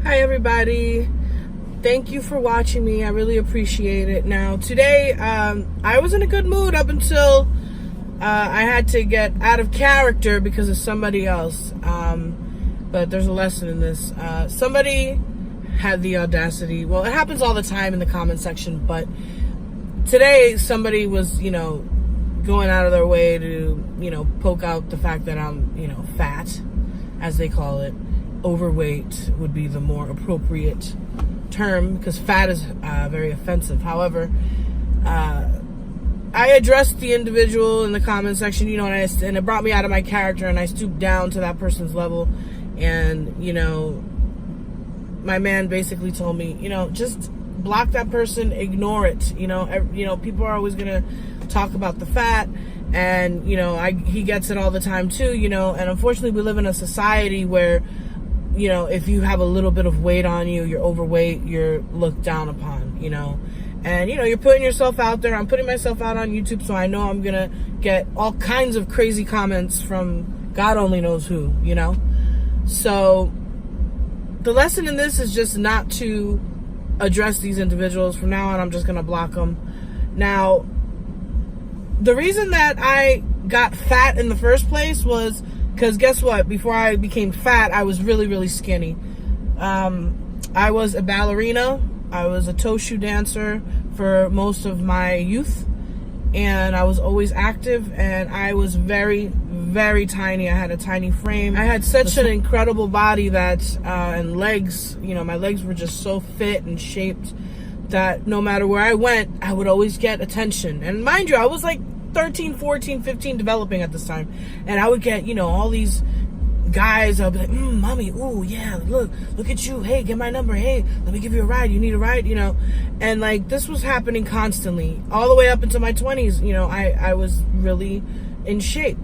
Hi everybody, thank you for watching me. I really appreciate it. Now today I was in a good mood up until I had to get out of character because of somebody else, but there's a lesson in this. Somebody had the audacity, well, it happens all the time in the comment section, but today somebody was going out of their way to poke out the fact that I'm fat, as they call it. Overweight would be the more appropriate term because fat is very offensive. However, I addressed the individual in the comment section, and it brought me out of my character, and I stooped down to that person's level, and my man basically told me, just block that person, ignore it. People are always gonna talk about the fat, and he gets it all the time too. And unfortunately, we live in a society where if you have a little bit of weight on you, you're overweight, you're looked down upon, and you're putting yourself out there. I'm putting myself out on YouTube, so I know I'm gonna get all kinds of crazy comments from God only knows who, so the lesson in this is just not to address these individuals. From now on, I'm just gonna block them. Now, the reason that I got fat in the first place was because guess what? Before I became fat, I was really, really skinny. I was a ballerina. I was a toe shoe dancer for most of my youth. And I was always active. And I was very, very tiny. I had a tiny frame. I had such an incredible body that, and legs, my legs were just so fit and shaped that no matter where I went, I would always get attention. And mind you, I was like 13, 14, 15 developing at this time, and I would get all these guys. I'll be like, mommy, ooh, yeah, look at you, hey, get my number, hey, let me give you a ride, you need a ride, and like this was happening constantly all the way up into my 20s. I was really in shape,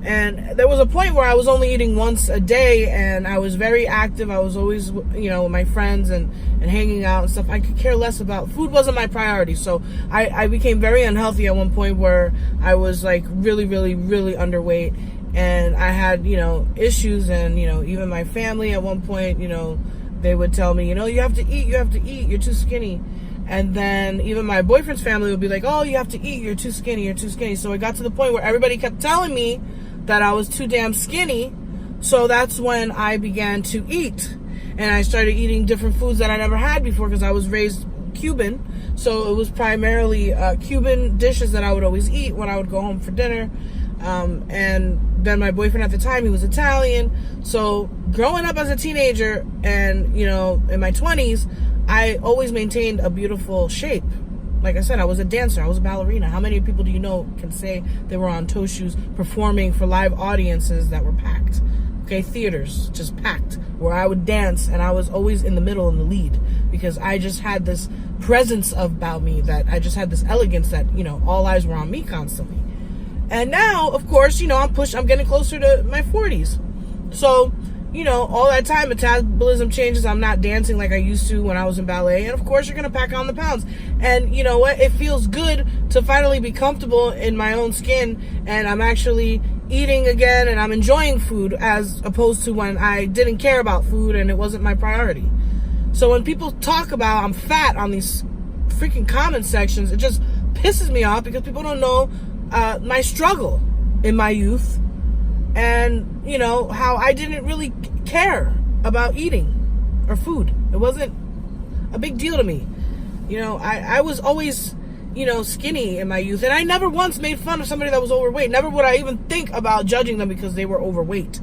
and there was a point where I was only eating once a day, and I was very active. I was always with my friends and hanging out and stuff. I could care less about food. Wasn't my priority. So I became very unhealthy at one point where I was like really, really, really underweight, and I had issues. And even my family at one point, they would tell me, you have to eat, you're too skinny. And then even my boyfriend's family would be like, oh, you have to eat, you're too skinny. So it got to the point where everybody kept telling me that I was too damn skinny. So that's when I began to eat. And I started eating different foods that I never had before because I was raised Cuban. So it was primarily Cuban dishes that I would always eat when I would go home for dinner. And then my boyfriend at the time, he was Italian. So growing up as a teenager and, in my 20s, I always maintained a beautiful shape. Like I said, I was a dancer. I was a ballerina. How many people do you know can say they were on toe shoes performing for live audiences that were packed? Okay, theaters just packed, where I would dance, and I was always in the middle in the lead because I just had this presence about me, that I just had this elegance that, all eyes were on me constantly. And now, of course, I'm getting closer to my 40s. So, all that time, metabolism changes. I'm not dancing like I used to when I was in ballet. And of course, you're going to pack on the pounds. And you know what? It feels good to finally be comfortable in my own skin. And I'm actually eating again, and I'm enjoying food as opposed to when I didn't care about food and it wasn't my priority. So when people talk about I'm fat on these freaking comment sections, it just pisses me off because people don't know my struggle in my youth. And, how I didn't really care about eating or food. It wasn't a big deal to me. I was always, skinny in my youth. And I never once made fun of somebody that was overweight. Never would I even think about judging them because they were overweight.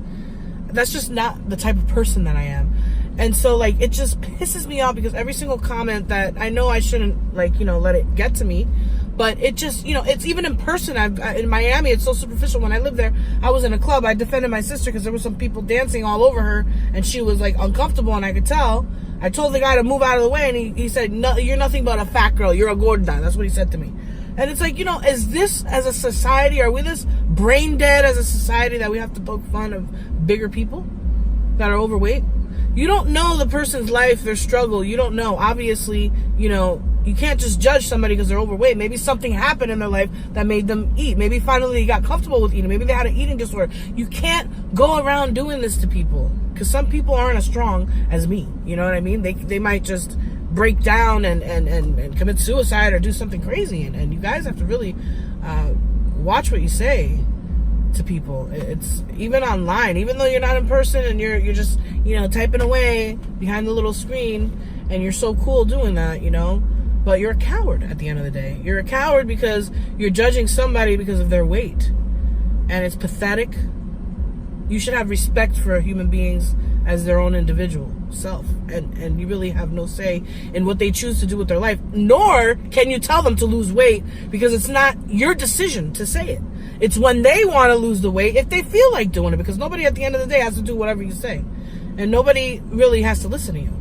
That's just not the type of person that I am. And so, it just pisses me off because every single comment that I know I shouldn't, let it get to me. But it just, it's even in person. In Miami, it's so superficial. When I lived there, I was in a club. I defended my sister because there were some people dancing all over her, and she was uncomfortable, and I could tell. I told the guy to move out of the way, and he said, no, you're nothing but a fat girl. You're a gorda. That's what he said to me. And it's is this, as a society, are we this brain dead as a society that we have to poke fun of bigger people that are overweight? You don't know the person's life, their struggle. You don't know. Obviously, you can't just judge somebody because they're overweight. Maybe something happened in their life that made them eat. Maybe finally they got comfortable with eating. Maybe they had an eating disorder. You can't go around doing this to people. because some people aren't as strong as me. You know what I mean? They might just break down and commit suicide or do something crazy. And you guys have to really watch what you say to people. It's even online, even though you're not in person and you're just, typing away behind the little screen, and you're so cool doing that, but you're a coward at the end of the day. You're a coward because you're judging somebody because of their weight, and it's pathetic. You should have respect for human beings as their own individual self, and you really have no say in what they choose to do with their life, nor can you tell them to lose weight, because it's not your decision to say it. It's when they want to lose the weight, if they feel like doing it, because nobody at the end of the day has to do whatever you say, and nobody really has to listen to you.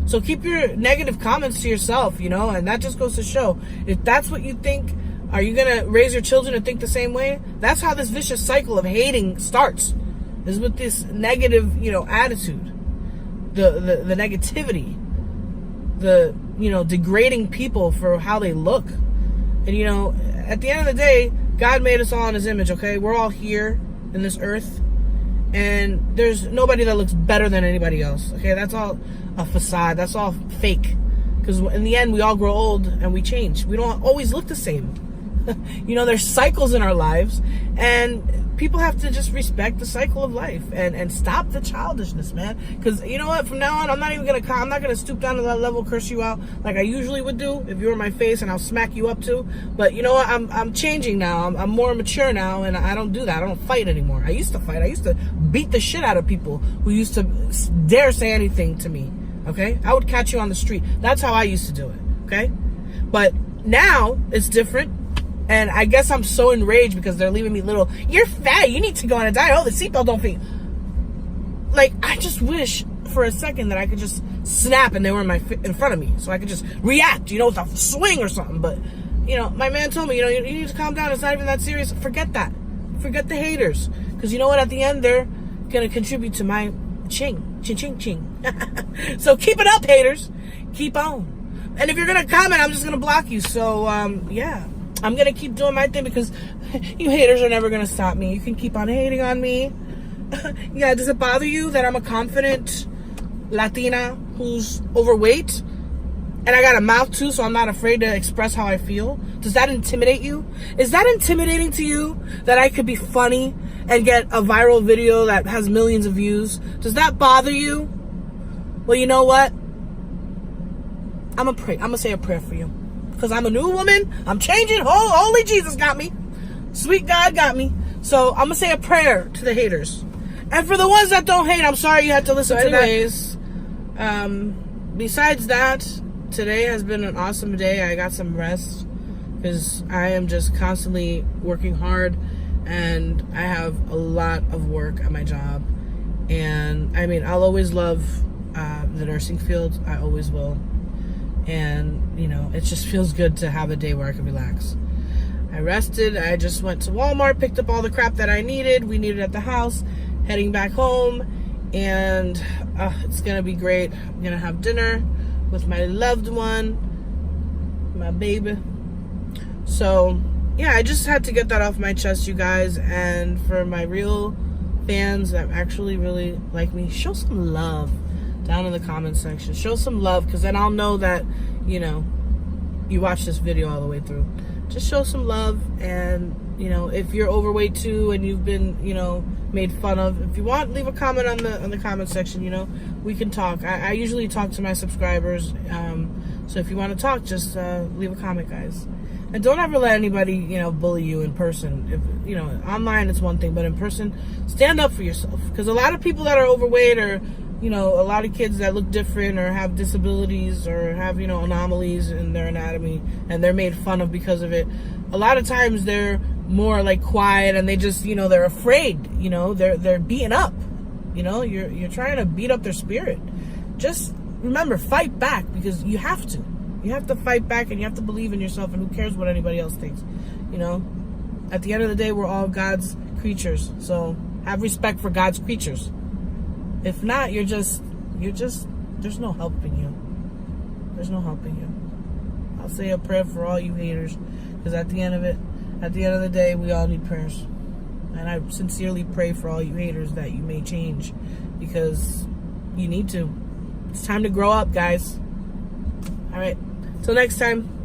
So keep your negative comments to yourself, and that just goes to show, if that's what you think, are you going to raise your children to think the same way? That's how this vicious cycle of hating starts, is with this negative, attitude, the negativity, the, degrading people for how they look. And, at the end of the day, God made us all in his image, okay? We're all here in this earth, and there's nobody that looks better than anybody else, okay? That's all a facade. That's all fake, because in the end, we all grow old and we change. We don't always look the same. There's cycles in our lives, and people have to just respect the cycle of life and stop the childishness, man. Because you know what? From now on, I'm not gonna stoop down to that level, curse you out like I usually would do if you were in my face, and I'll smack you up too. But you know what? I'm changing now. I'm more mature now, and I don't do that. I don't fight anymore. I used to fight. I used to beat the shit out of people who used to dare say anything to me. Okay? I would catch you on the street. That's how I used to do it. Okay? But now it's different. And I guess I'm so enraged because they're leaving me little, you're fat, you need to go on a diet, oh, the seatbelt don't fit. Like, I just wish for a second that I could just snap and they were in front of me, so I could just react, with a swing or something. But, my man told me, you need to calm down, it's not even that serious. Forget that. Forget the haters. Because you know what, at the end, they're going to contribute to my ching. So keep it up, haters. Keep on. And if you're going to comment, I'm just going to block you. So, yeah. I'm going to keep doing my thing, because you haters are never going to stop me. You can keep on hating on me. Yeah, does it bother you that I'm a confident Latina who's overweight? And I got a mouth too, so I'm not afraid to express how I feel. Does that intimidate you? Is that intimidating to you, that I could be funny and get a viral video that has millions of views? Does that bother you? Well, you know what? I'm going to say a prayer for you. Because I'm a new woman. I'm changing. Holy Jesus got me. Sweet God got me. So I'm going to say a prayer to the haters. And for the ones that don't hate, I'm sorry you had to listen to that. Anyways, besides that, today has been an awesome day. I got some rest because I am just constantly working hard, and I have a lot of work at my job. And I mean, I'll always love the nursing field. I always will. And, it just feels good to have a day where I can relax. I rested. I just went to Walmart, picked up all the crap that I needed at the house, heading back home. And it's going to be great. I'm going to have dinner with my loved one, my baby. So, yeah, I just had to get that off my chest, you guys. And for my real fans that actually really like me, show some love down in the comment section. Show some love, because then I'll know that, you watched this video all the way through. Just show some love. And, if you're overweight too and you've been, made fun of, if you want, leave a comment on the comment section. We can talk. I usually talk to my subscribers. So if you want to talk, just leave a comment, guys. And don't ever let anybody, bully you in person. If, online it's one thing, but in person, stand up for yourself. Because a lot of people that are overweight, or a lot of kids that look different or have disabilities or have, anomalies in their anatomy, and they're made fun of because of it. A lot of times they're more like quiet, and they just, they're afraid, they're beaten up, you're trying to beat up their spirit. Just remember, fight back, because you have to. You have to fight back, and you have to believe in yourself, and who cares what anybody else thinks, At the end of the day, we're all God's creatures, so have respect for God's creatures. If not, there's no helping you. There's no helping you. I'll say a prayer for all you haters, because at the end of the day, we all need prayers. And I sincerely pray for all you haters that you may change because you need to. It's time to grow up, guys. All right. Till next time.